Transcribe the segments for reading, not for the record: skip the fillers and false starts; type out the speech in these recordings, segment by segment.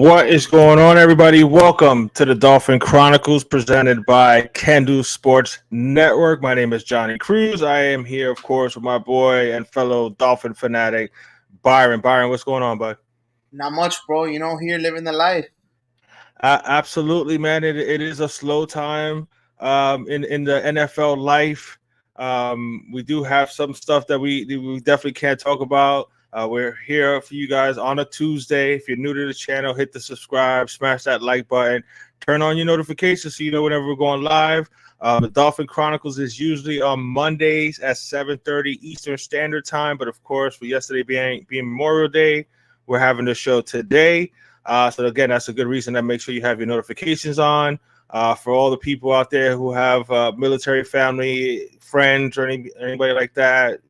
What is going on, everybody? Welcome to the Dolphin Chronicles presented by Kendu Sports Network. My name is Johnny Cruz. I am here, of course, with my boy and fellow Dolphin fanatic, Byron. Byron, what's going on, bud? Not much, bro. Here living the life. Absolutely, man. It is a slow time in the NFL life. We do have some stuff that we definitely can't talk about. We're here for you guys on a Tuesday. If you're new to the channel, hit the subscribe, smash that like button, turn on your notifications so you know whenever we're going live. The Dolphin Chronicles is usually on Mondays at 7:30 Eastern Standard Time. But of course, for yesterday being Memorial Day, we're having the show today. So again, that's a good reason to make sure you have your notifications on. For all the people out there who have military family, friends, or anybody like that,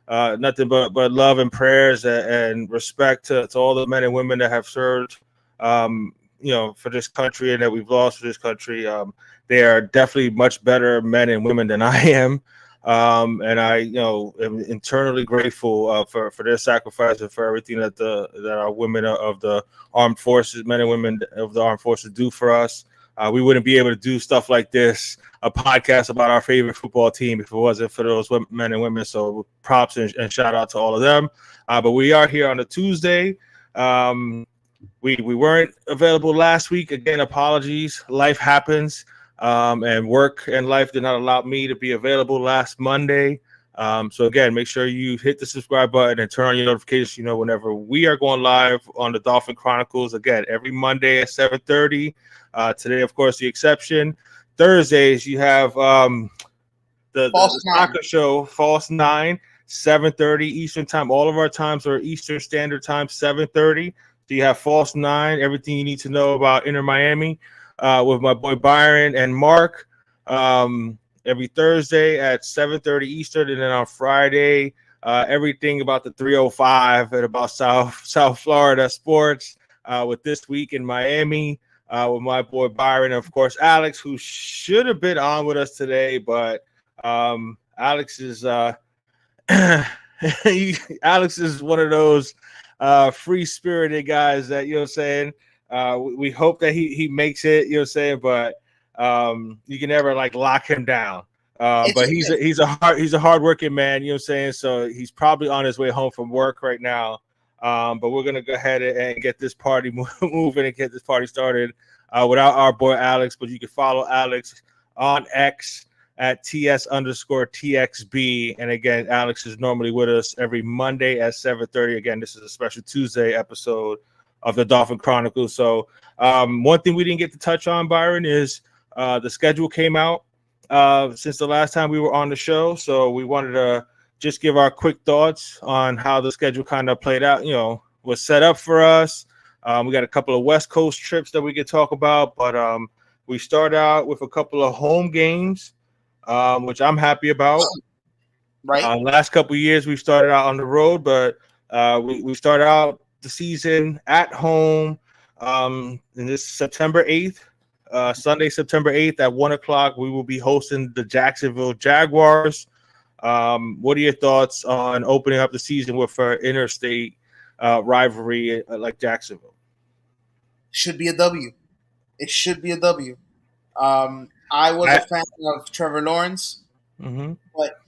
nothing but love and prayers and respect to all the men and women that have served, for this country and that we've lost for this country. They are definitely much better men and women than I am. And I, am internally grateful for their sacrifice and for everything that our women of the armed forces, men and women of the armed forces, do for us. We wouldn't be able to do stuff like this, a podcast about our favorite football team, if it wasn't for those men and women. So props and shout out to all of them. But we are here on a Tuesday. We weren't available last week. Again, apologies. Life happens. And work and life did not allow me to be available last Monday. So again, make sure you hit the subscribe button and turn on your notifications. Whenever we are going live on the Dolphin Chronicles, again, every Monday at 7:30. Today, of course, the exception. Thursdays, you have the soccer show, False 9, 7:30 Eastern Time. All of our times are Eastern Standard Time, 7:30. So you have False 9, everything you need to know about Inter Miami. With my boy Byron and Mark every Thursday at 7:30 Eastern, and then on Friday, everything about the 305 and about South Florida sports with This Week in Miami with my boy Byron, and of course Alex, who should have been on with us today, but Alex is Alex is one of those free-spirited guys that, we hope that he makes it, but you can never lock him down. But he's a hardworking man, so he's probably on his way home from work right now. But we're gonna go ahead and get this party moving and get this party started without our boy Alex. But you can follow Alex on X at TS_TXB. And again, Alex is normally with us every Monday at 7:30. Again, this is a special Tuesday episode of the Dolphin Chronicles. So one thing we didn't get to touch on, Byron, is the schedule came out since the last time we were on the show. So we wanted to just give our quick thoughts on how the schedule kind of played out, was set up for us. We got a couple of West Coast trips that we could talk about, but we start out with a couple of home games, which I'm happy about. Right. Last couple of years, we've started out on the road, but we started out the season at home in this September 8th, Sunday, September 8th at 1:00. We will be hosting the Jacksonville Jaguars. What are your thoughts on opening up the season with an interstate rivalry like Jacksonville? Should be a W. It should be a W. I was a fan of Trevor Lawrence, but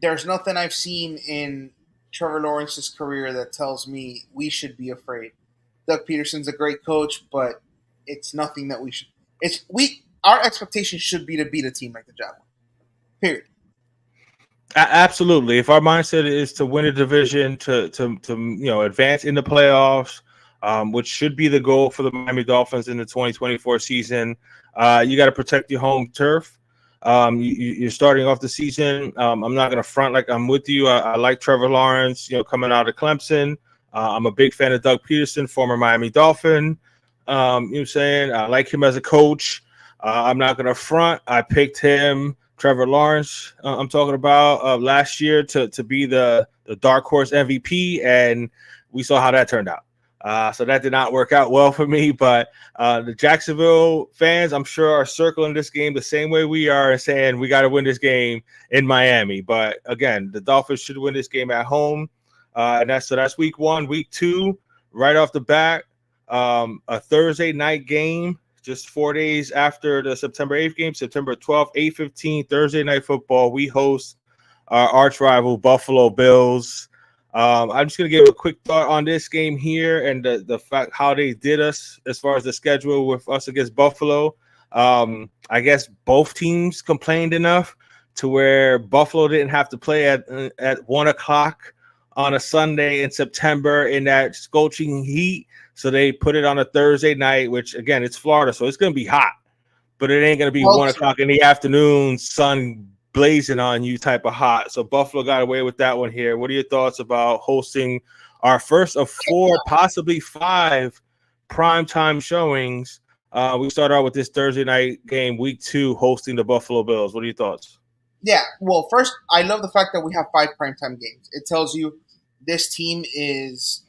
there's nothing I've seen in Trevor Lawrence's career that tells me we should be afraid. Doug Peterson's a great coach, but it's nothing that we should. Our expectation should be to beat a team like the Jaguars. Period. Absolutely. If our mindset is to win a division, to advance in the playoffs, which should be the goal for the Miami Dolphins in the 2024 season, you got to protect your home turf. You're starting off the season. I'm not going to front like I'm with you. I like Trevor Lawrence, coming out of Clemson. I'm a big fan of Doug Peterson, former Miami Dolphin. I like him as a coach. I'm not going to front. I picked him, Trevor Lawrence, I'm talking about, last year to be the dark horse MVP, and we saw how that turned out. So that did not work out well for me, but the Jacksonville fans, I'm sure, are circling this game the same way we are and saying we got to win this game in Miami. But again, the Dolphins should win this game at home. And that's week one. Week two, right off the bat, a Thursday night game just 4 days after the September 8th game, September 12th, 8:15, Thursday night football. We host our arch rival Buffalo Bills. I'm just going to give a quick thought on this game here and the fact how they did us as far as the schedule with us against Buffalo. I guess both teams complained enough to where Buffalo didn't have to play at 1 o'clock on a Sunday in September in that scorching heat. So they put it on a Thursday night, which, again, it's Florida, so it's going to be hot. But it ain't going to be 1 o'clock in the afternoon, sun blazing on you type of hot. So Buffalo got away with that one here. What are your thoughts about hosting our first of 4, possibly 5 primetime showings? We start out with this Thursday night game, week 2, hosting the Buffalo Bills. What are your thoughts? Yeah, well, first, I love the fact that we have 5 primetime games. It tells you this team is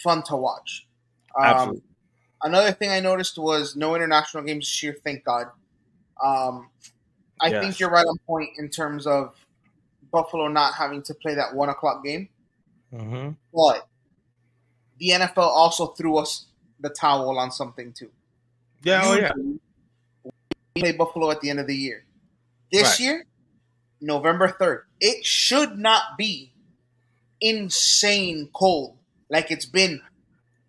fun to watch. Absolutely. Another thing I noticed was no international games this year, thank God. I think you're right on point in terms of Buffalo not having to play that 1 o'clock game. Mm-hmm. But the NFL also threw us the towel on something too. Yeah, We play Buffalo at the end of the year. This year, November 3rd. It should not be insane cold like it's been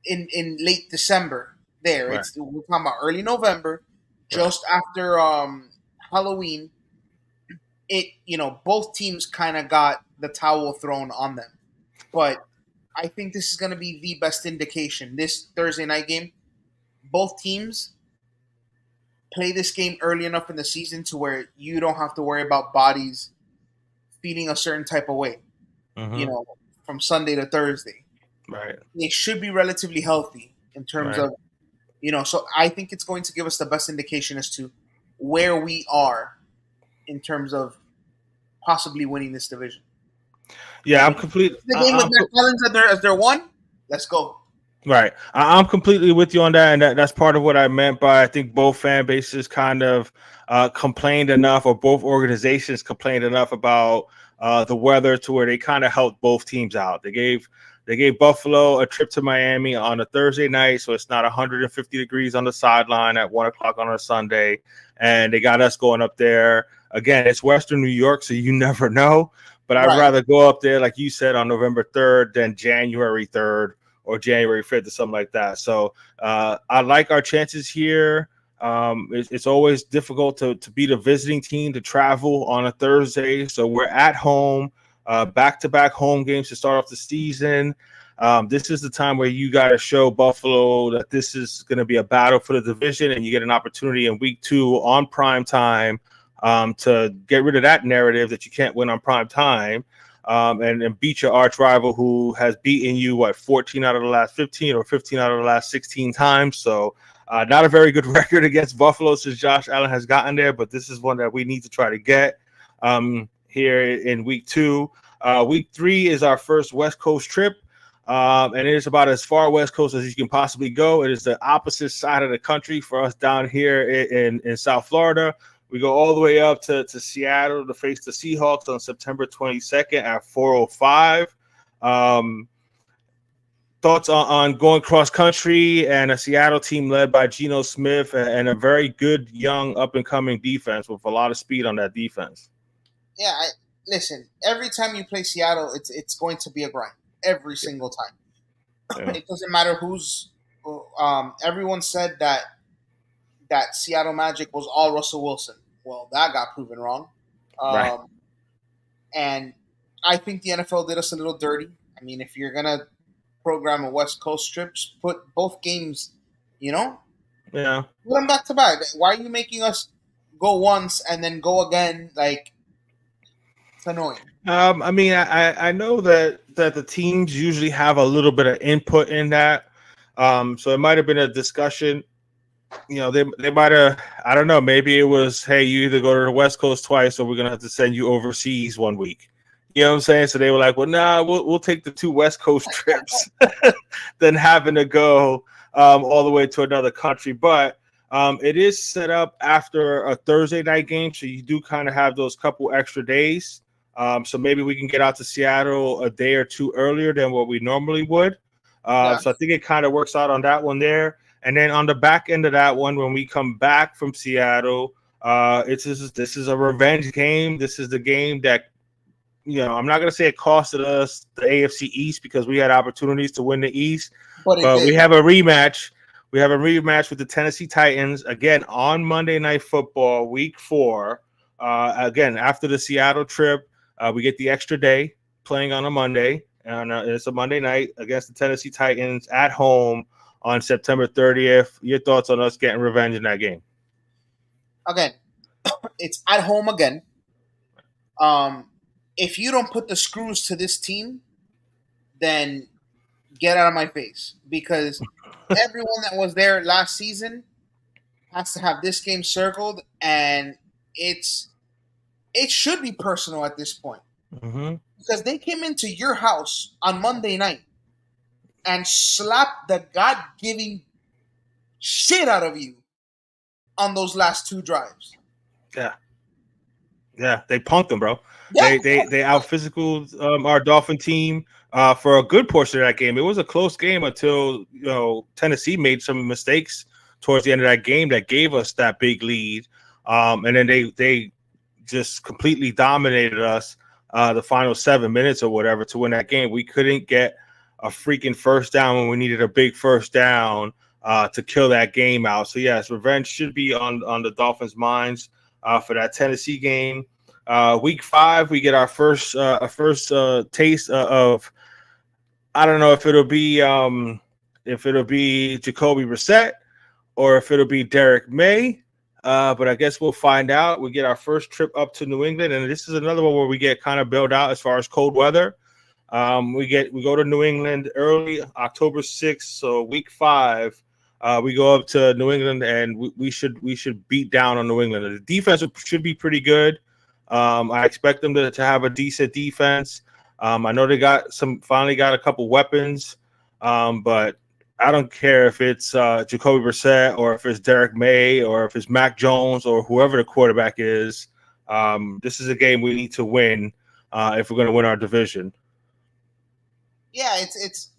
in late December. We're talking about early November, just after Halloween. Both teams kind of got the towel thrown on them. But I think this is going to be the best indication. This Thursday night game, both teams play this game early enough in the season to where you don't have to worry about bodies feeling a certain type of way, from Sunday to Thursday. Right. They should be relatively healthy in terms of, so I think it's going to give us the best indication as to where we are in terms of possibly winning this division. Yeah, I'm completely. The game with Matt Collins as their one. Let's go. Right. I'm completely with you on that, and that's part of what I meant by I think both fan bases kind of complained enough, or both organizations complained enough about the weather to where they kind of helped both teams out. They gave Buffalo a trip to Miami on a Thursday night, so it's not 150 degrees on the sideline at 1 o'clock on a Sunday, and they got us going up there. Again, it's Western New York, so you never know, but I'd rather go up there, like you said, on November 3rd than January 3rd or January 5th or something like that. So I like our chances here. It's always difficult to beat a visiting team to travel on a Thursday. So we're at home, back-to-back home games to start off the season. This is the time where you got to show Buffalo that this is going to be a battle for the division, and you get an opportunity in week 2 on prime time to get rid of that narrative that you can't win on prime time. And beat your arch rival who has beaten you, 14 out of the last 15 or 15 out of the last 16 times. So not a very good record against Buffalo since Josh Allen has gotten there, but this is one that we need to try to get here in week 2. Week 3 is our first West Coast trip, and it is about as far West Coast as you can possibly go. It is the opposite side of the country for us down here in South Florida. We go all the way up to Seattle to face the Seahawks on September 22nd at 4:05. Thoughts on going cross country and a Seattle team led by Geno Smith and a very good young up and coming defense with a lot of speed on that defense. Yeah, listen. Every time you play Seattle, it's going to be a grind every single time. Yeah. It doesn't matter who's. Everyone said that Seattle Magic was all Russell Wilson. Well, that got proven wrong. And I think the NFL did us a little dirty. I mean, if you're going to program a West Coast trip, put both games, Yeah. Put them back to back. Why are you making us go once and then go again? Like, it's annoying. I mean, I know that the teams usually have a little bit of input in that. So it might have been a discussion. They might have, I don't know, maybe it was, hey, you either go to the West Coast twice or we're going to have to send you overseas one week. You know what I'm saying? So they were like, well, nah, we'll take the 2 West Coast trips than having to go all the way to another country. But it is set up after a Thursday night game, so you do kind of have those couple extra days. So maybe we can get out to Seattle a day or two earlier than what we normally would. So I think it kind of works out on that one there. And then on the back end of that one, when we come back from Seattle, this is a revenge game. This is the game that, I'm not going to say it costed us the AFC East because we had opportunities to win the East, but we have a rematch. We have a rematch with the Tennessee Titans again on Monday Night Football, Week 4. Again, after the Seattle trip, we get the extra day playing on a Monday, and it's a Monday night against the Tennessee Titans at home on September 30th. Your thoughts on us getting revenge in that game? Again, it's at home again. If you don't put the screws to this team, then get out of my face, because everyone that was there last season has to have this game circled, and it should be personal at this point, because they came into your house on Monday night and slapped the God-giving shit out of you on those last 2 drives. Yeah, they punked them, bro. Yeah. They out physical our Dolphin team for a good portion of that game. It was a close game until Tennessee made some mistakes towards the end of that game that gave us that big lead. And then they just completely dominated us the final 7 minutes or whatever to win that game. We couldn't get a freaking first down when we needed a big first down to kill that game out. So yes, revenge should be on the Dolphins' minds for that Tennessee game. Week 5, we get our first taste of. I don't know if it'll be Jacoby Brissett or if it'll be Derek May, but I guess we'll find out. We get our first trip up to New England, and this is another one where we get kind of bailed out as far as cold weather. We go to New England early October 6th, so week 5. We go up to New England, and we should beat down on New England. The defense should be pretty good. I expect them to have a decent defense. I know they finally got a couple weapons, but I don't care if it's Jacoby Brissett or if it's Derek May or if it's Mac Jones or whoever the quarterback is. This is a game we need to win if we're going to win our division. Yeah, it's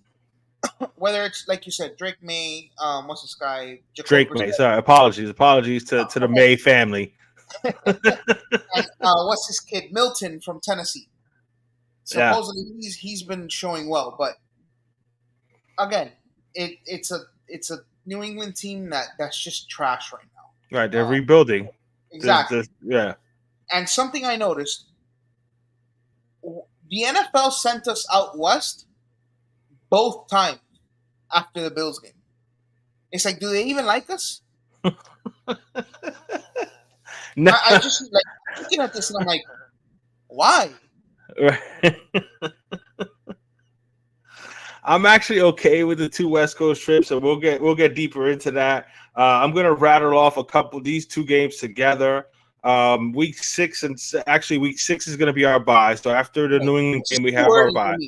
whether it's like you said, Drake May, what's this guy? Drake May. Sorry, apologies to the May family. And what's his kid? Milton from Tennessee. Supposedly he's been showing well, but again, it's a New England team that's just trash right now. Right, they're rebuilding. Exactly. Yeah. And something I noticed, the NFL sent us out west both times after the Bills game. It's like, do they even like us? No. I just like looking at this and I'm like, why? Right. I'm actually okay with the 2 West Coast trips, and we'll get deeper into that. I'm gonna rattle off a couple of these 2 games together. Week 6 is gonna be our bye. So after the New England game, we have our bye.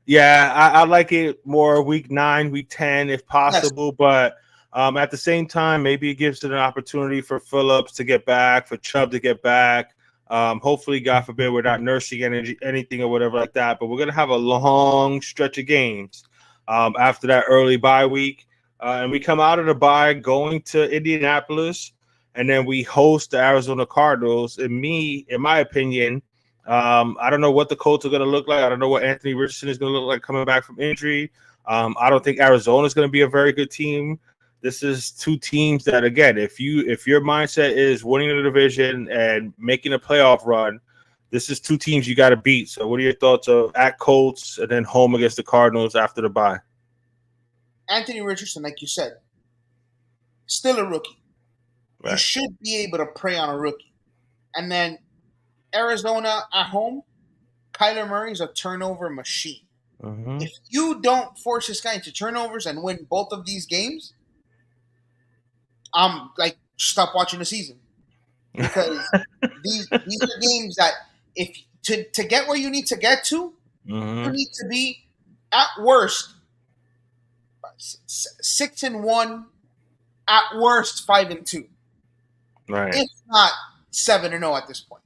Yeah, I like it more week 9, week 10 if possible, but at the same time, maybe it gives it an opportunity for Phillips to get back, for Chubb to get back. Hopefully, God forbid, we're not nursing anything or whatever like that. But we're going to have a long stretch of games after that early bye week. And we come out of the bye going to Indianapolis, and then we host the Arizona Cardinals. In my opinion, I don't know what the Colts are going to look like. I don't know what Anthony Richardson is going to look like coming back from injury. I don't think Arizona is going to be a very good team. This is 2 teams that, again, if your mindset is winning the division and making a playoff run, this is 2 teams you got to beat. So what are your thoughts of at Colts and then home against the Cardinals after the bye? Anthony Richardson, like you said, still a rookie. Right. You should be able to prey on a rookie. And then Arizona at home, Kyler Murray's a turnover machine. Mm-hmm. If you don't force this guy into turnovers and win both of these games, I'm like, stop watching the season, because these are games that if to get where you need to get to, you need to be at worst 6-1, at worst 5-2, right? If not 7-0 at this point.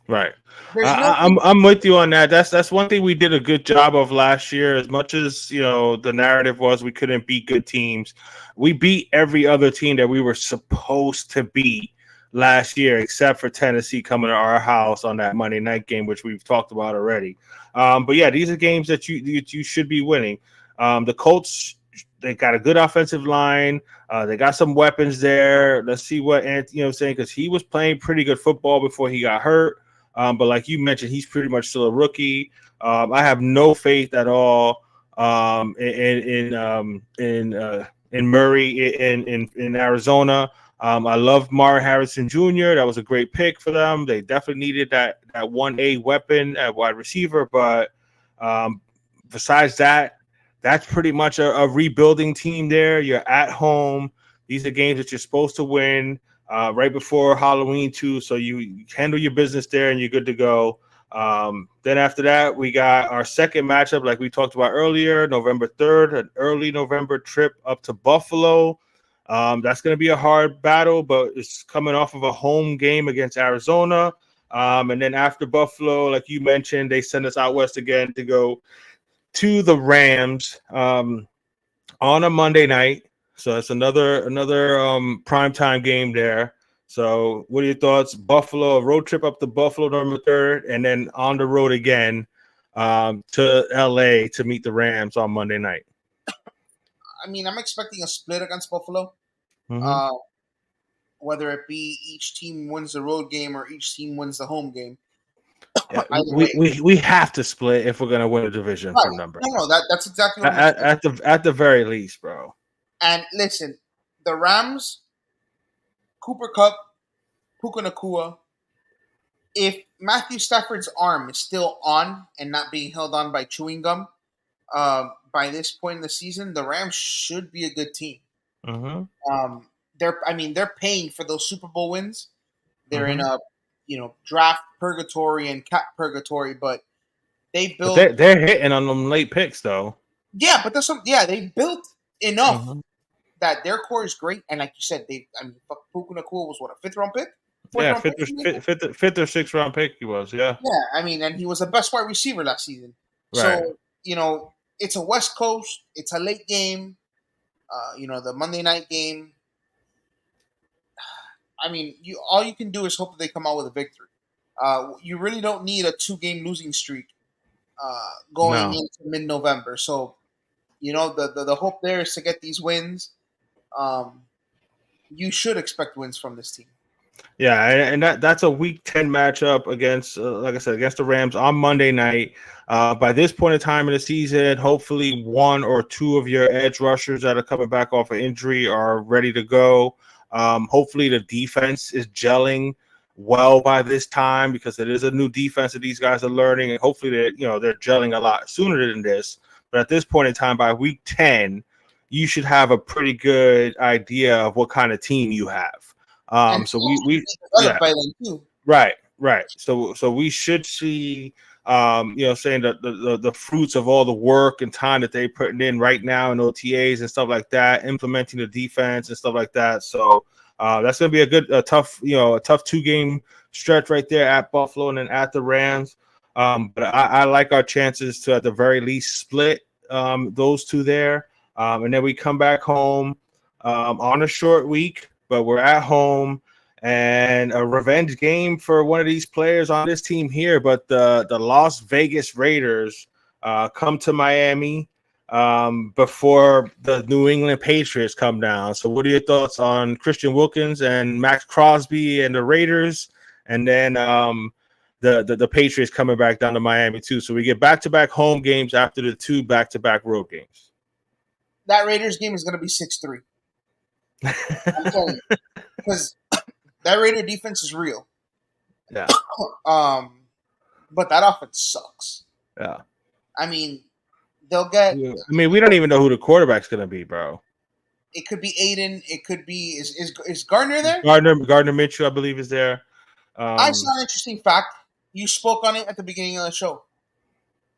Right. There's nothing. I'm with you on that. That's one thing we did a good job of last year. As much as the narrative was we couldn't beat good teams, we beat every other team that we were supposed to beat last year, except for Tennessee coming to our house on that Monday night game, which we've talked about already. But yeah, these are games that you should be winning. The Colts, they got a good offensive line. They got some weapons there. Let's see what Anthony, saying, because he was playing pretty good football before he got hurt. But like you mentioned, he's pretty much still a rookie. I have no faith at all in Murray in Arizona. I love Marvin Harrison Jr. That was a great pick for them. They definitely needed that 1A weapon at wide receiver. But besides that, that's pretty much a rebuilding team there. You're at home. These are games that you're supposed to win right before Halloween too. So you handle your business there and you're good to go. Then after that, we got our second matchup, like we talked about earlier, November 3rd, an early November trip up to Buffalo. That's going to be a hard battle, but it's coming off of a home game against Arizona. And then after Buffalo, like you mentioned, they send us out west again to go to the Rams on a Monday night. So it's another primetime game there. So what are your thoughts? Buffalo, a road trip up to Buffalo November 3rd, and then on the road again to LA to meet the Rams on Monday night. I mean, I'm expecting a split against Buffalo. Mm-hmm. Uh, whether it be each team wins the road game or each team wins the home game. Yeah, Either way, we have to split if we're gonna win a division right. from them, bro. No, that's exactly what I'm expecting. At the very least, bro. And listen, the Rams, Cooper Cup, Puka Nakua. If Matthew Stafford's arm is still on and not being held on by chewing gum, by this point in the season, the Rams should be a good team. Mm-hmm. They're paying for those Super Bowl wins. They're in Mm-hmm. a draft purgatory and cap purgatory, but they But built. they're hitting on them late picks though. Yeah, but they built enough Mm-hmm. that their core is great, and like you said, Puka Nakua was what, a fifth round pick, fourth Yeah, round pick. fifth or sixth round pick he was. Yeah. Yeah, and he was the best wide receiver last season. Right. So it's a West Coast, it's a late game. The Monday night game. I mean, all you can do is hope that they come out with a victory. You really don't need a 2-game losing streak going No. into mid-November. So the hope there is to get these wins. You should expect wins from this team. Yeah, and that's a Week 10 matchup against, like I said, against the Rams on Monday night. By this point in time in the season, hopefully one or two of your edge rushers that are coming back off of injury are ready to go. Hopefully the defense is gelling well by this time because it is a new defense that these guys are learning, and hopefully they're gelling a lot sooner than this. But at this point in time, by Week 10, you should have a pretty good idea of what kind of team you have. And So we developed yeah, by then too. right. So we should see saying the fruits of all the work and time that they're putting in right now in OTAs and stuff like that, implementing the defense and stuff like that. So that's gonna be a tough 2-game stretch right there at Buffalo and then at the Rams. But I like our chances to at the very least split those two there. And then we come back home on a short week, but we're at home and a revenge game for one of these players on this team here. But the Las Vegas Raiders come to Miami before the New England Patriots come down. So what are your thoughts on Christian Wilkins and Max Crosby and the Raiders? And then the Patriots coming back down to Miami too. So we get back-to-back home games after the 2 back-to-back road games. That Raiders game is going to be 6-3. I'm telling you, because that Raider defense is real. Yeah. But that offense sucks. Yeah. I mean, they'll get. I mean, we don't even know who the quarterback's going to be, bro. It could be Aiden. It could be is Gardner there? Gardner Mitchell, I believe, is there. I saw an interesting fact. You spoke on it at the beginning of the show.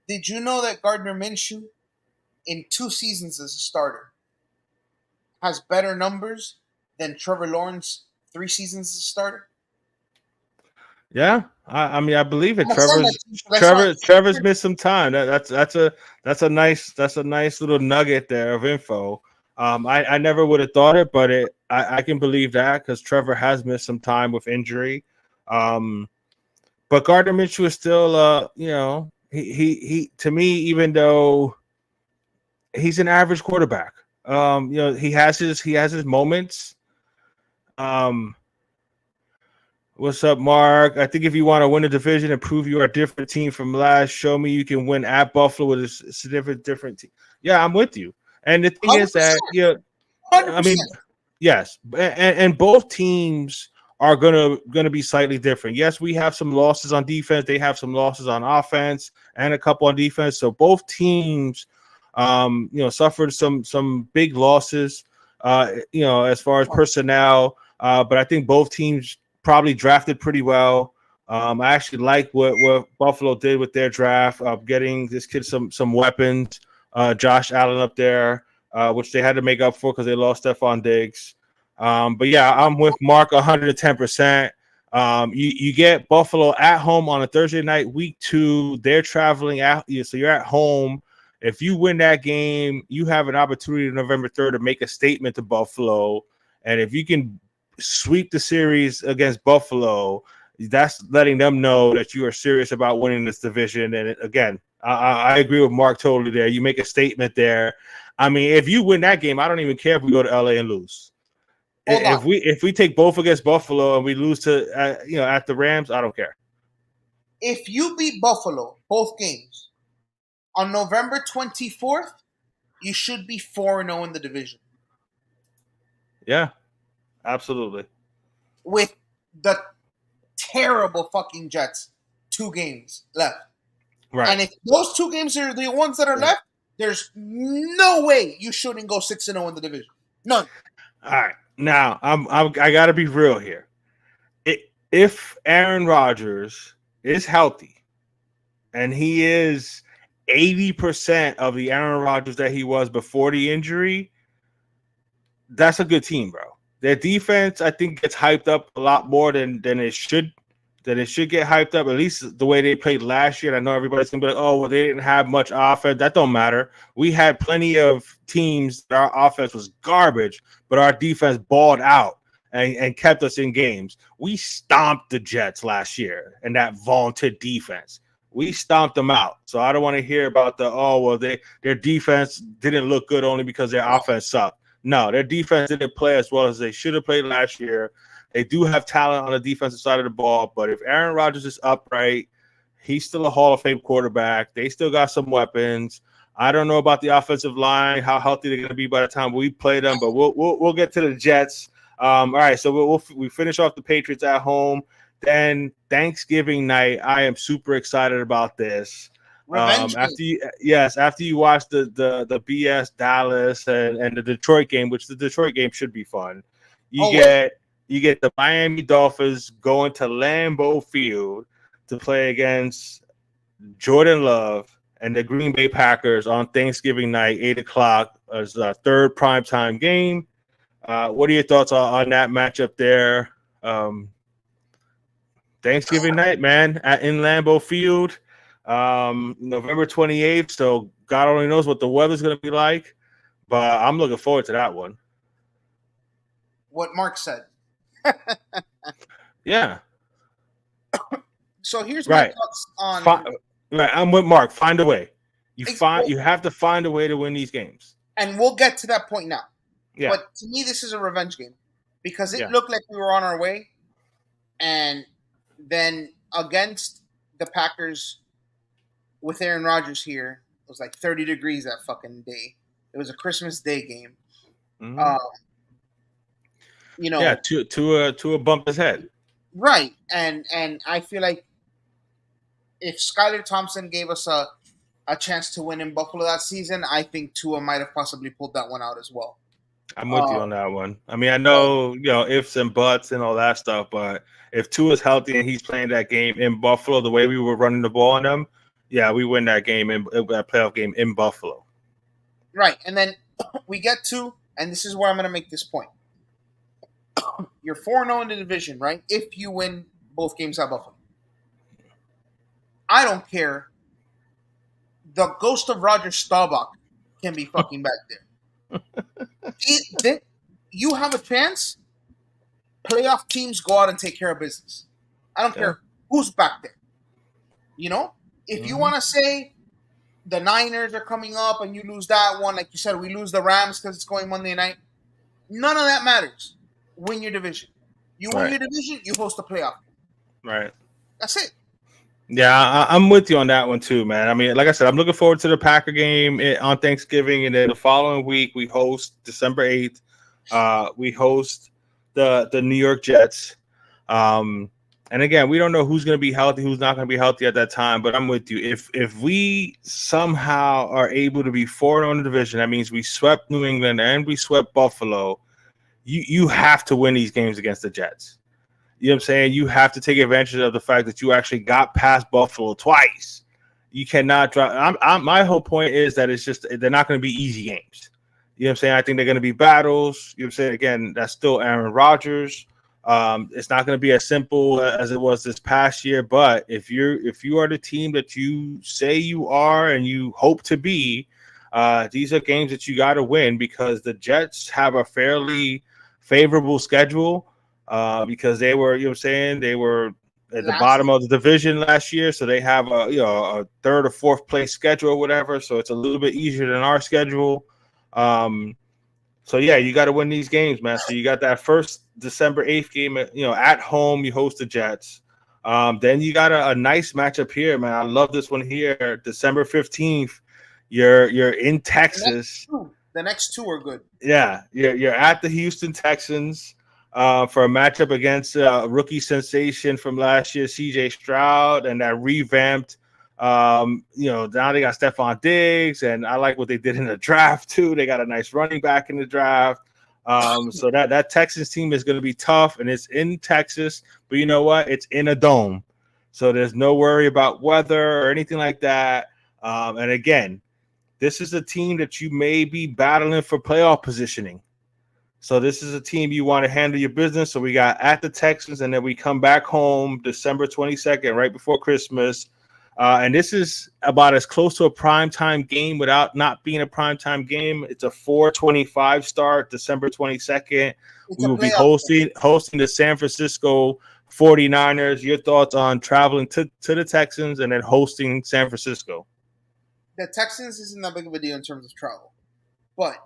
Did you know that Gardner Minshew, in 2 seasons as a starter, has better numbers than Trevor Lawrence 3 seasons as a starter? Yeah, I mean, I believe it. I'm saying that to you 'cause I saw it. Trevor's missed some time. That's a nice little nugget there of info. I never would have thought it, but I can believe that because Trevor has missed some time with injury. But Gardner Minshew is still, he to me, even though he's an average quarterback, he has his moments. What's up, Mark? I think if you want to win a division and prove you are a different team from last, show me you can win at Buffalo with a different team. Yeah, I'm with you. And the thing 100%, is that, 100%. I mean, yes, and both teams are gonna be slightly different. Yes, we have some losses on defense. They have some losses on offense and a couple on defense. So both teams, suffered some big losses. As far as personnel. But I think both teams probably drafted pretty well. I actually like what Buffalo did with their draft, getting this kid some weapons. Josh Allen up there, which they had to make up for because they lost Stephon Diggs. But yeah, I'm with Mark 110%. You get Buffalo at home on a Thursday night, week 2. They're traveling out, so you're at home. If you win that game, you have an opportunity November 3rd to make a statement to Buffalo. And if you can sweep the series against Buffalo, that's letting them know that you are serious about winning this division. And again, I agree with Mark totally there. You make a statement there. I mean, if you win that game, I don't even care if we go to LA and lose. If we take both against Buffalo and we lose to at the Rams, I don't care. If you beat Buffalo both games on November 24th, you should be 4-0 in the division. Yeah, absolutely. With the terrible fucking Jets, 2 games left. Right. And if those 2 games are the ones that are left, there's no way you shouldn't go 6-0 in the division. None. All right. Now, I got to be real here. If Aaron Rodgers is healthy and he is 80% of the Aaron Rodgers that he was before the injury, that's a good team, bro. Their defense, I think, gets hyped up a lot more than it should. That it should get hyped up, at least the way they played last year. And I know everybody's gonna be like, "Oh, well, they didn't have much offense." That don't matter. We had plenty of teams that our offense was garbage, but our defense balled out and kept us in games. We stomped the Jets last year and that vaunted defense. We stomped them out. So I don't want to hear about their defense didn't look good only because their offense sucked. No, their defense didn't play as well as they should have played last year. They do have talent on the defensive side of the ball, but if Aaron Rodgers is upright, he's still a Hall of Fame quarterback. They still got some weapons. I don't know about the offensive line, how healthy they're going to be by the time we play them, but we'll get to the Jets. All right, so we finish off the Patriots at home. Then Thanksgiving night, I am super excited about this. After you watch the BS Dallas and the Detroit game, which the Detroit game should be fun. You get the Miami Dolphins going to Lambeau Field to play against Jordan Love and the Green Bay Packers on Thanksgiving night, 8:00 as a third primetime game. What are your thoughts on that matchup there? Thanksgiving night, man, in Lambeau Field, November 28th. So God only knows what the weather's going to be like, but I'm looking forward to that one. What Mark said. Yeah. So here's my thoughts on. Right, I'm with Mark. Find a way. You have to find a way to win these games. And we'll get to that point now. Yeah. But to me, this is a revenge game because it looked like we were on our way, and then against the Packers with Aaron Rodgers here, it was like 30 degrees that fucking day. It was a Christmas Day game. Mm-hmm. To a bump his head. Right, and I feel like if Skylar Thompson gave us a chance to win in Buffalo that season, I think Tua might have possibly pulled that one out as well. I'm with you on that one. I mean, I know, ifs and buts and all that stuff, but if Tua's healthy and he's playing that game in Buffalo the way we were running the ball on them, we win that game that playoff game in Buffalo. Right, and then we get to, and this is where I'm going to make this point. You're 4-0 in the division, right? If you win both games at Buffalo. I don't care. The ghost of Roger Staubach can be fucking back there. You have a chance. Playoff teams go out and take care of business. I don't care who's back there. You know, if you want to say the Niners are coming up and you lose that one, like you said, we lose the Rams because it's going Monday night. None of that matters. Win your division. You win your division, you host a playoff. Right. That's it. Yeah, I'm with you on that one too, man. I mean, like I said, I'm looking forward to the Packer game on Thanksgiving, and then the following week we host December 8th. We host the New York Jets. And again, we don't know who's going to be healthy, who's not going to be healthy at that time. But I'm with you. If we somehow are able to be 4-0 in the division, that means we swept New England and we swept Buffalo. You have to win these games against the Jets. You know what I'm saying? You have to take advantage of the fact that you actually got past Buffalo twice. You cannot drop. My whole point is that it's just they're not going to be easy games. You know what I'm saying? I think they're going to be battles. You know what I'm saying? Again, that's still Aaron Rodgers. It's not going to be as simple as it was this past year. But if you are the team that you say you are and you hope to be, these are games that you got to win because the Jets have a fairly favorable schedule. Because they were, you know what I'm saying, they were at the bottom of the division last year, so they have a third or fourth place schedule or whatever, so it's a little bit easier than our schedule. So yeah, you got to win these games, man. So you got that first December 8th game, at home, you host the Jets. Then you got a nice matchup here, man. I love this one here, December 15th. You're in Texas. The next two are good. Yeah, you're at the Houston Texans. For a matchup against rookie sensation from last year, C.J. Stroud, and that revamped. Now they got Stephon Diggs, and I like what they did in the draft too. They got a nice running back in the draft. So that Texans team is going to be tough, and it's in Texas. But you know what? It's in a dome, so there's no worry about weather or anything like that. And again, this is a team that you may be battling for playoff positioning. So this is a team you want to handle your business. So we got at the Texans, and then we come back home December 22nd, right before Christmas. And this is about as close to a primetime game without not being a primetime game. It's a 4:25 start, December 22nd. We will be hosting the San Francisco 49ers. Your thoughts on traveling to the Texans and then hosting San Francisco? The Texans isn't that big of a deal in terms of travel. But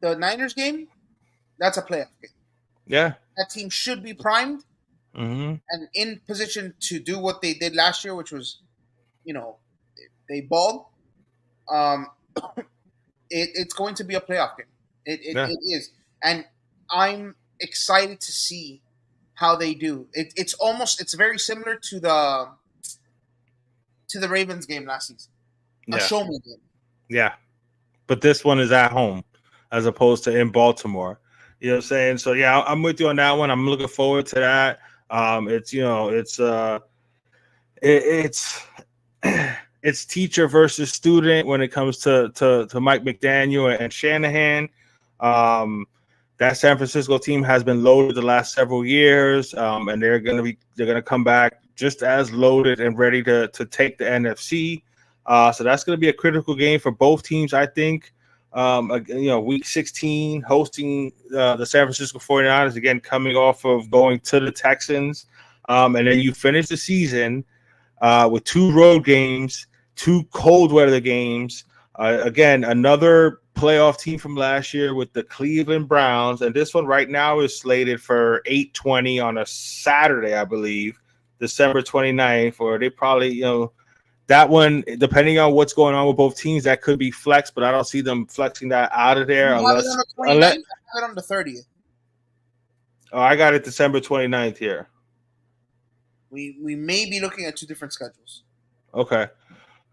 the Niners game, that's a playoff game. Yeah. That team should be primed and in position to do what they did last year, which was, they balled. It's going to be a playoff game. It is. And I'm excited to see how they do. It's very similar to the Ravens game last season. A showman game. Yeah. But this one is at home, as opposed to in Baltimore. You know what I'm saying? So, yeah, I'm with you on that one. I'm looking forward to that. It's teacher versus student when it comes to Mike McDaniel and Shanahan. That San Francisco team has been loaded the last several years, and they're gonna come back just as loaded and ready to take the NFC. So that's gonna be a critical game for both teams, I think. Week 16 hosting the San Francisco 49ers, again, coming off of going to the Texans. And then you finish the season with 2 road games, 2 cold weather games. Again, another playoff team from last year with the Cleveland Browns. And this one right now is slated for 8:20 on a Saturday, I believe, December 29th, or they probably, that one, depending on what's going on with both teams, that could be flexed, but I don't see them flexing that out of there unless I have it on the 30th. Oh, I got it December 29th here. We may be looking at 2 different schedules. Okay.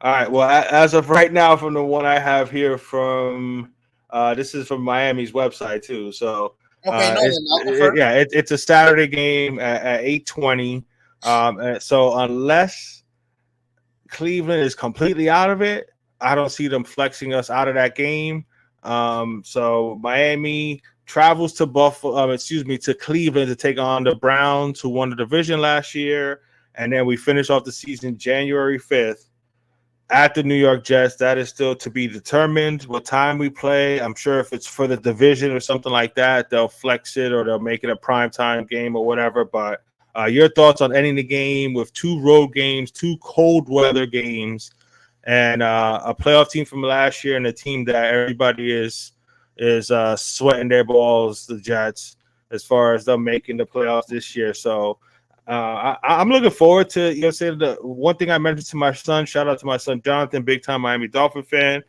All right. Well, as of right now, from the one I have here from this is from Miami's website too. So it's a Saturday game at 8:20. So unless Cleveland is completely out of it, I don't see them flexing us out of that game. So Miami travels to to Cleveland to take on the Browns, who won the division last year. and then we finish off the season January 5th at the New York Jets. That is still to be determined what time we play. I'm sure if it's for the division or something like that, they'll flex it or they'll make it a primetime game or whatever. But your thoughts on ending the game with 2 road games, 2 cold weather games, and a playoff team from last year and a team that everybody is sweating their balls, the Jets, as far as them making the playoffs this year. So I'm looking forward to, saying the one thing I mentioned to my son, shout out to my son Jonathan, big time Miami Dolphin fan.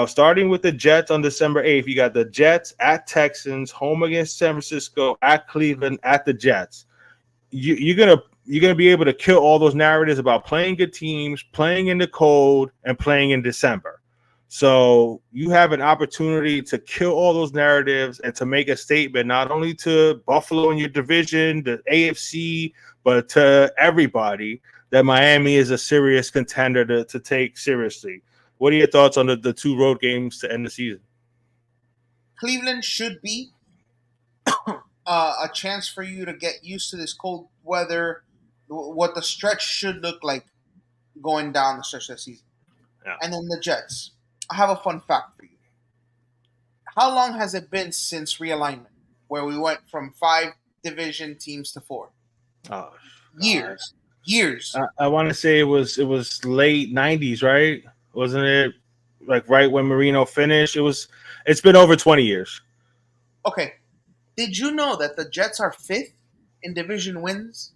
Starting with the Jets on December 8th, you got the Jets at Texans, home against San Francisco, at Cleveland, at the Jets. You're gonna be able to kill all those narratives about playing good teams, playing in the cold, and playing in December. So you have an opportunity to kill all those narratives and to make a statement not only to Buffalo in your division, the AFC, but to everybody that Miami is a serious contender to take seriously. What are your thoughts on the 2 road games to end the season? Cleveland should be a chance for you to get used to this cold weather, what the stretch should look like going down the stretch of the season. Yeah. And then the Jets. I have a fun fact for you. How long has it been since realignment, where we went from 5 division teams to 4? Oh, years. I want to say it was late 90s, right? Wasn't it like right when Marino finished? It's been over 20 years. Okay. Did you know that the Jets are 5th in division wins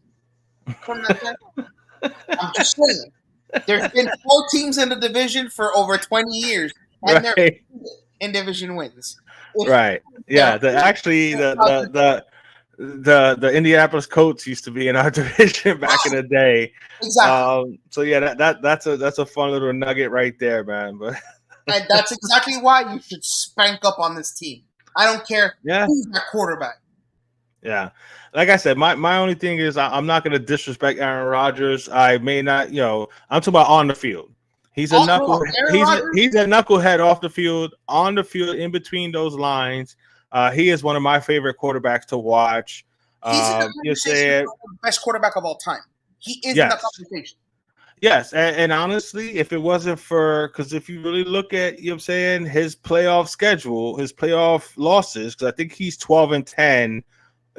from that time? I'm just saying. There's been 4 teams in the division for over 20 years, and right. they're in division wins. Right. Yeah. The Indianapolis Colts used to be in our division back in the day. Exactly. So yeah, that's a fun little nugget right there, man. But and that's exactly why you should spank up on this team. I don't care who's that quarterback. Yeah. Like I said, my only thing is I'm not going to disrespect Aaron Rodgers. I may not, I'm talking about on the field. He's a knucklehead. He's a knucklehead off the field, on the field, in between those lines. He is one of my favorite quarterbacks to watch. He's in the conversation for the best quarterback of all time. He is in the conversation. Yes, and honestly, if it wasn't for, because if you really look at, his playoff schedule, his playoff losses, because I think he's 12-10,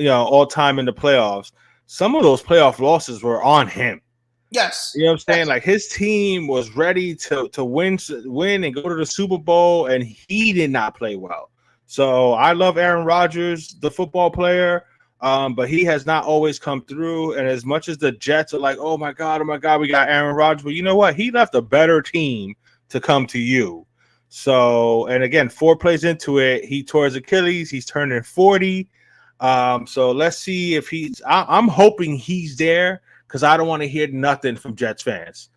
all time in the playoffs. Some of those playoff losses were on him. Yes. You know what I'm saying? Like his team was ready to win and go to the Super Bowl, and he did not play well. So I love Aaron Rodgers, the football player, but he has not always come through. And as much as the Jets are like, oh my God, we got Aaron Rodgers, but you know what? He left a better team to come to you. So, and again, 4 plays into it, he tore his Achilles. He's turning 40. So let's see if I'm hoping he's there, because I don't want to hear nothing from Jets fans.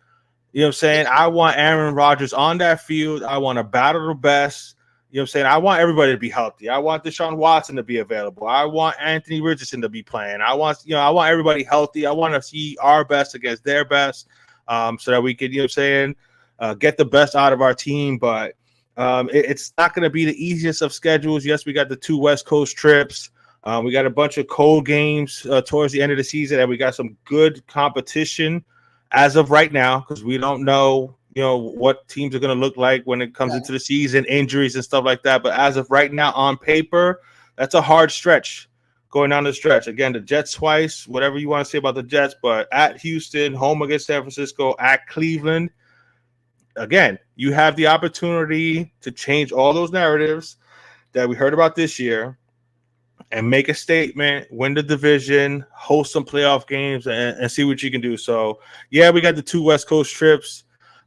You know what I'm saying? I want Aaron Rodgers on that field. I want to battle the best. You know what I'm saying? I want everybody to be healthy. I want Deshaun Watson to be available. I want Anthony Richardson to be playing. I want everybody healthy. I want to see our best against their best, so that we could, get the best out of our team. But it's not going to be the easiest of schedules. Yes, we got the 2 West Coast trips. We got a bunch of cold games towards the end of the season, and we got some good competition as of right now, because we don't know, what teams are going to look like when it comes into the season, injuries and stuff like that. But as of right now, on paper, that's a hard stretch going down the stretch. Again, the Jets twice, whatever you want to say about the Jets, but at Houston, home against San Francisco, at Cleveland. Again, you have the opportunity to change all those narratives that we heard about this year and make a statement, win the division, host some playoff games, and see what you can do. So, yeah, we got the 2 West Coast trips.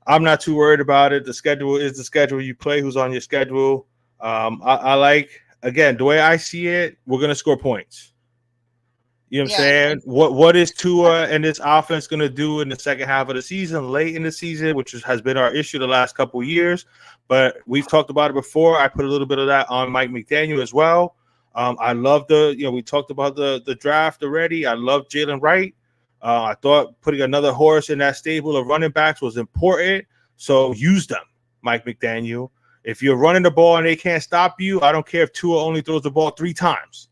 I'm not too worried about it. The schedule is the schedule. You play who's on your schedule. I like, again, the way I see it, we're going to score points. You know what I'm saying? What is Tua and this offense going to do in the second half of the season, late in the season, which has been our issue the last couple of years. But we've talked about it before. I put a little bit of that on Mike McDaniel as well. I love we talked about the draft already. I love Jalen Wright. I thought putting another horse in that stable of running backs was important. So use them, Mike McDaniel. If you're running the ball and they can't stop you, I don't care if Tua only throws the ball 3 times.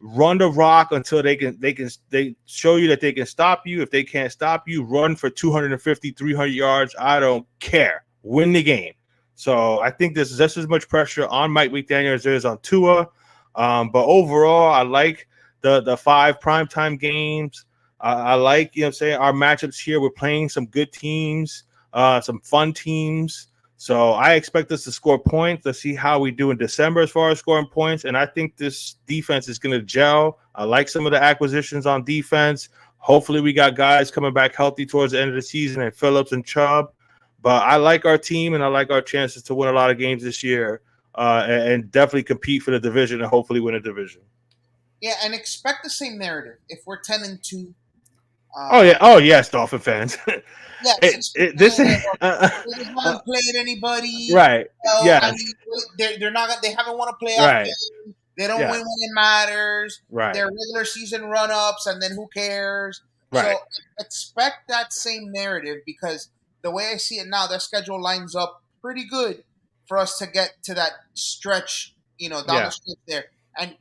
run the rock until they show you that they can stop you. If they can't stop you, run for 250, 300 yards. I don't care. Win the game. So I think there's just as much pressure on Mike McDaniel as there is on Tua. But overall, I like the 5 primetime games. I like, saying our matchups here. We're playing some good teams, some fun teams. So I expect us to score points. Let's see how we do in December as far as scoring points. And I think this defense is going to gel. I like some of the acquisitions on defense. Hopefully we got guys coming back healthy towards the end of the season, and Phillips and Chubb. But I like our team, and I like our chances to win a lot of games this year, and definitely compete for the division and hopefully win a division. Yeah, and expect the same narrative. If we're 10-2. Oh yes, Dolphin fans. Yes, this is they haven't played anybody. Right. Yes. I mean, they're not. They haven't won a playoff Right. game. They don't win when it matters. Right. They're regular season run-ups, and then who cares? Right. So expect that same narrative, because the way I see it now, their schedule lines up pretty good for us to get to that stretch. Down the stretch there, and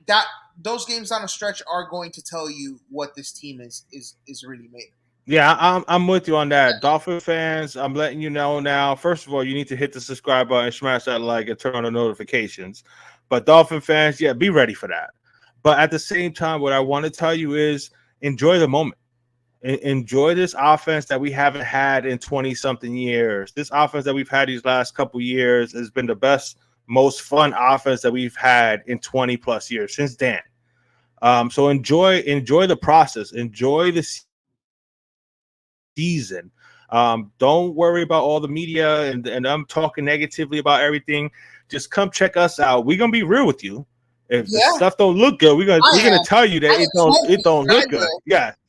those games down the stretch are going to tell you what this team is really made of. Yeah, I'm with you on that. Dolphin fans, I'm letting you know now. First of all, you need to hit the subscribe button, smash that like, and turn on the notifications. But Dolphin fans, yeah, be ready for that. But at the same time, what I want to tell you is enjoy the moment. Enjoy this offense that we haven't had in 20-something years. This offense that we've had these last couple years has been the best, most fun offense that we've had in 20-plus years since Dan. So enjoy the process. Enjoy the season. Don't worry about all the media and I'm talking negatively about everything. Just come check us out. We're gonna be real with you. If the stuff don't look good, we're gonna tell you that it don't look good.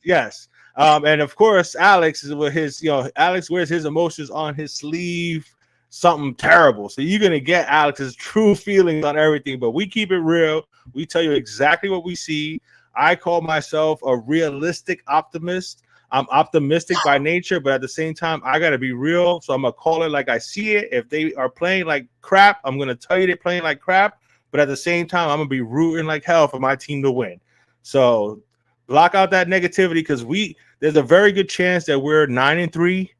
Yes. And of course, Alex is with his, Alex wears his emotions on his sleeve, something terrible. So you're gonna get Alex's true feelings on everything, but we keep it real. We tell you exactly what we see. I call myself a realistic optimist. I'm optimistic by nature, but at the same time, I got to be real. So I'm going to call it like I see it. If they are playing like crap, I'm going to tell you they're playing like crap. But at the same time, I'm going to be rooting like hell for my team to win. So block out that negativity, because there's a very good chance that we're 9-3,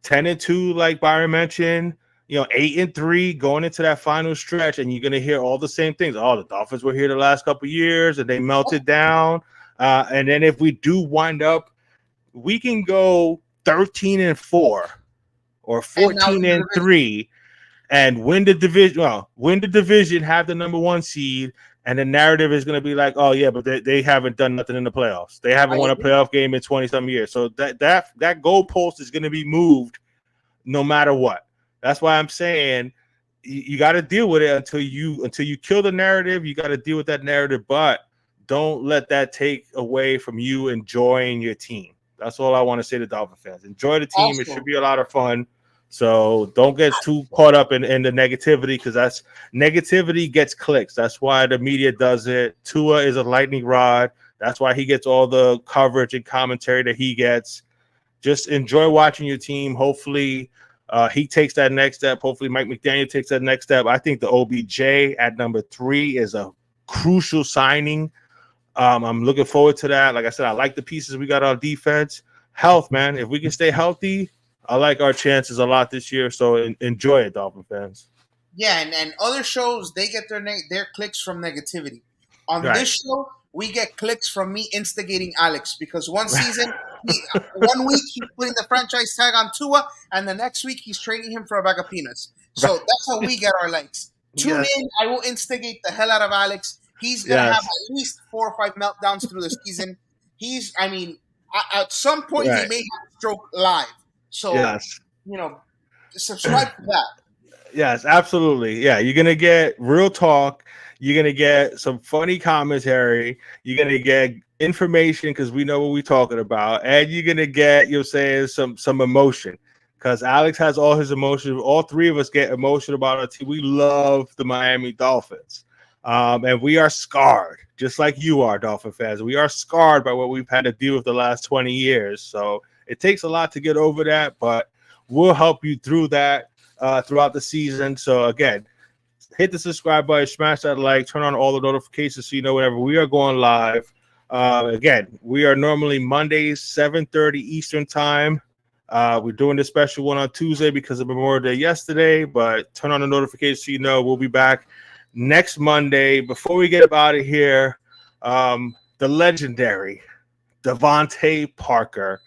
10-2, like Byron mentioned, 8-3 going into that final stretch. And you're going to hear all the same things. Oh, the Dolphins were here the last couple of years and they melted down. And then if we do wind up, we can go 13-4 or 14-3 and win the division. Well, win the division, have the number 1 seed, and the narrative is going to be like, oh yeah, but they haven't done nothing in the playoffs. They haven't won a playoff game in 20-some years. So that goalpost is going to be moved no matter what. That's why I'm saying you got to deal with it until you kill the narrative. You got to deal with that narrative, but don't let that take away from you enjoying your team. That's all I want to say to Dolphin fans. Enjoy the team. It should be a lot of fun. So don't get too caught up in the negativity, because that's negativity gets clicks. That's why the media does it. Tua is a lightning rod. That's why he gets all the coverage and commentary that he gets. Just enjoy watching your team. Hopefully he takes that next step. Hopefully Mike McDaniel takes that next step. I think the OBJ at number 3 is a crucial signing. I'm looking forward to that. Like I said, I like the pieces we got on defense. Health, man. If we can stay healthy, I like our chances a lot this year. So enjoy it, Dolphin fans. Yeah, and other shows, they get their clicks from negativity. On this show, we get clicks from me instigating Alex, because one season, 1 week he's putting the franchise tag on Tua, and the next week he's trading him for a bag of peanuts. So that's how we get our likes. Tune in. I will instigate the hell out of Alex. He's going to have at least 4 or 5 meltdowns through the season. At some point, he may have a stroke live. So, subscribe to that. Yes, absolutely. Yeah, you're going to get real talk. You're going to get some funny commentary. You're going to get information, because we know what we're talking about. And you're going to get, some emotion, because Alex has all his emotions. All 3 of us get emotional about our team. We love the Miami Dolphins. And we are scarred, just like you are, Dolphin fans. We are scarred by what we've had to deal with the last 20 years. So it takes a lot to get over that, but we'll help you through that throughout the season. So again, hit the subscribe button, smash that like, turn on all the notifications so you know whenever we are going live. Again, we are normally Mondays, 7:30 Eastern time. We're doing this special one on Tuesday because of Memorial Day yesterday, but turn on the notifications so you know we'll be back next Monday. Before we get up out of here, the legendary Devontae Parker.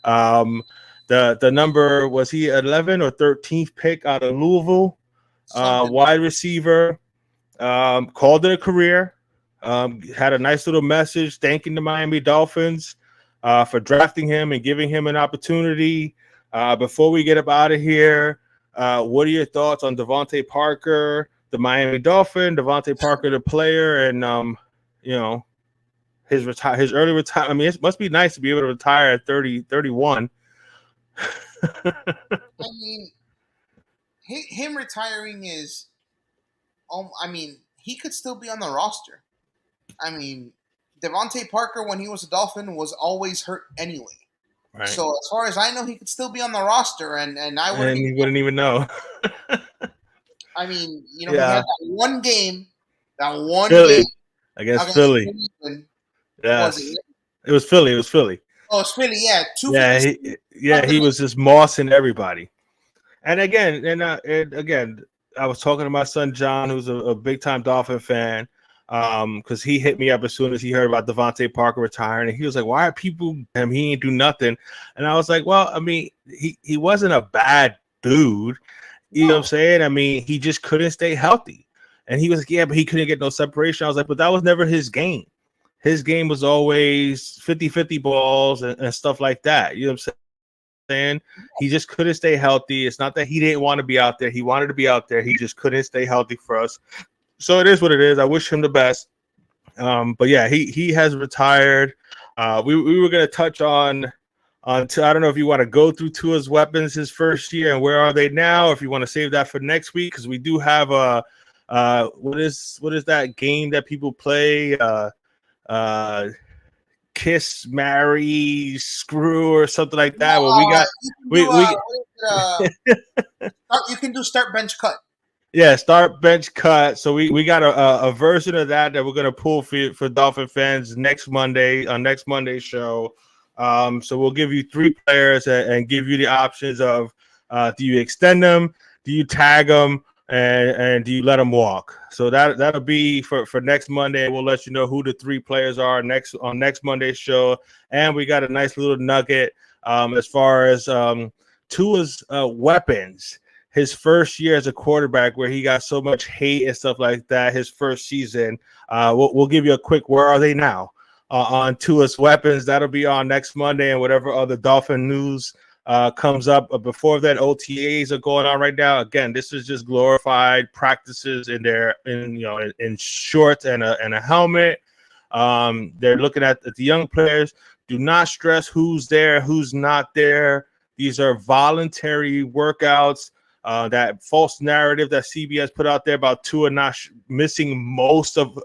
The number, was he 11 or 13th pick out of Louisville? Wide receiver. Called it a career. Had a nice little message thanking the Miami Dolphins for drafting him and giving him an opportunity. Before we get up out of here, what are your thoughts on Devontae Parker, the Miami Dolphin, Devontae Parker, the player, and his early retirement? I mean, it must be nice to be able to retire at 31. I mean, him retiring is, he could still be on the roster. I mean, Devontae Parker, when he was a Dolphin, was always hurt anyway. Right. So as far as I know, he could still be on the roster, and I wouldn't. And he wouldn't even know. I mean, he had that one game, Philly. Against Philly. Yes, it was Philly. Oh, it's Philly. Yeah, he was just mossing everybody. And again, I was talking to my son John, who's a big time Dolphin fan, because he hit me up as soon as he heard about Devontae Parker retiring, and he was like, "Why are people? He ain't do nothing." And I was like, "Well, I mean, he wasn't a bad dude, you know what I'm saying? I mean, he just couldn't stay healthy." And he was like, "Yeah, but he couldn't get no separation." I was like, "But that was never his game. His game was always 50-50 balls and stuff like that." You know what I'm saying? He just couldn't stay healthy. It's not that he didn't want to be out there. He wanted to be out there. He just couldn't stay healthy for us. So it is what it is. I wish him the best. But yeah, he has retired. We were going to touch on I don't know if you want to go through Tua's weapons his first year and where are they now, if you want to save that for next week, because we do have what is that game that people play? Kiss, marry, screw, or something like that. Well, you can do start, bench, cut. Yeah, start, bench, cut. So we got a version of that we're gonna pull for Dolphin fans next Monday on next Monday's show. So we'll give you 3 players and give you the options of do you extend them, do you tag them, and do you let them walk? So that'll be for next Monday. We'll let you know who the 3 players are on next Monday's show. And we got a nice little nugget as far as Tua's weapons. His first year as a quarterback, where he got so much hate and stuff like that, his first season. We'll give you a quick where are they now on Tua's weapons. That'll be on next Monday, and whatever other Dolphin news comes up. But before that, OTAs are going on right now. Again, this is just glorified practices in shorts and a helmet. They're looking at the young players. Do not stress who's there, who's not there. These are voluntary workouts. That false narrative that CBS put out there about Tua not missing most of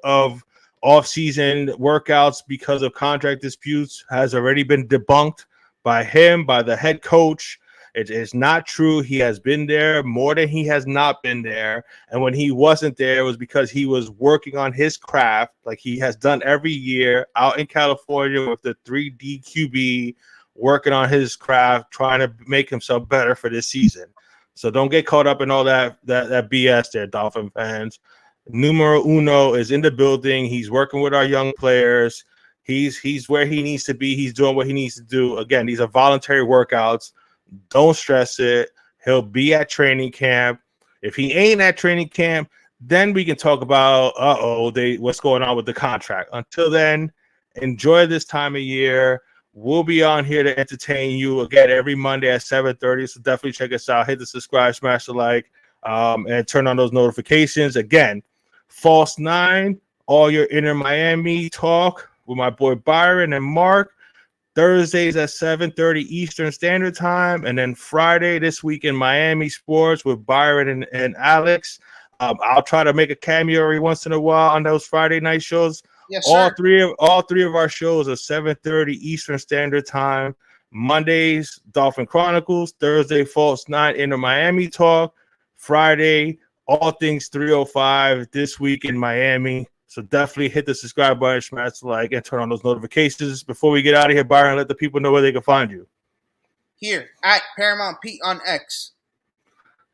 off-season workouts because of contract disputes has already been debunked by the head coach. It is not true. He has been there more than he has not been there. And when he wasn't there, it was because he was working on his craft like he has done every year out in California with the 3D QB, working on his craft, trying to make himself better for this season. So don't get caught up in all that BS there, Dolphin fans. Numero uno is in the building. He's working with our young players. He's where he needs to be. He's doing what he needs to do. Again, these are voluntary workouts. Don't stress it. He'll be at training camp. If he ain't at training camp, then we can talk about what's going on with the contract. Until then, enjoy this time of year. We'll be on here to entertain you again every Monday at 7:30. So definitely check us out. Hit the subscribe, smash the like, and turn on those notifications. Again, False 9, all your Inner Miami talk with my boy Byron and Mark. Thursdays at 7:30 Eastern Standard Time. And then Friday this week in Miami Sports with Byron and Alex. I'll try to make a cameo every once in a while on those Friday night shows. Yes, all three of our shows are 7:30 Eastern Standard Time. Mondays, Dolphin Chronicles. Thursday, False 9, Inner Miami Talk. Friday, all things 305 this week in Miami. So definitely hit the subscribe button, smash the like, and turn on those notifications. Before we get out of here, Byron, let the people know where they can find you. Here at Paramount Pete on X.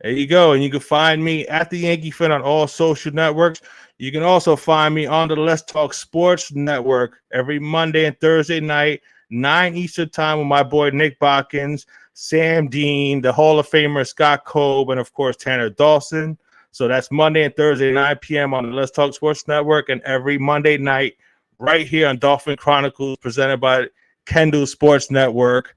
There you go. And you can find me at the Yankee Fan on all social networks. You can also find me on the Let's Talk Sports Network every Monday and Thursday night, 9 Eastern time with my boy Nick Botkins, Sam Dean, the Hall of Famer Scott Kolb, and of course Tanner Dawson. So that's Monday and Thursday, 9 p.m. on the Let's Talk Sports Network, and every Monday night right here on Dolphin Chronicles presented by Kendall Sports Network.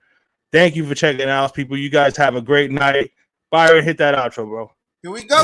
Thank you for checking out, people. You guys have a great night. Byron, hit that outro, bro. Here we go.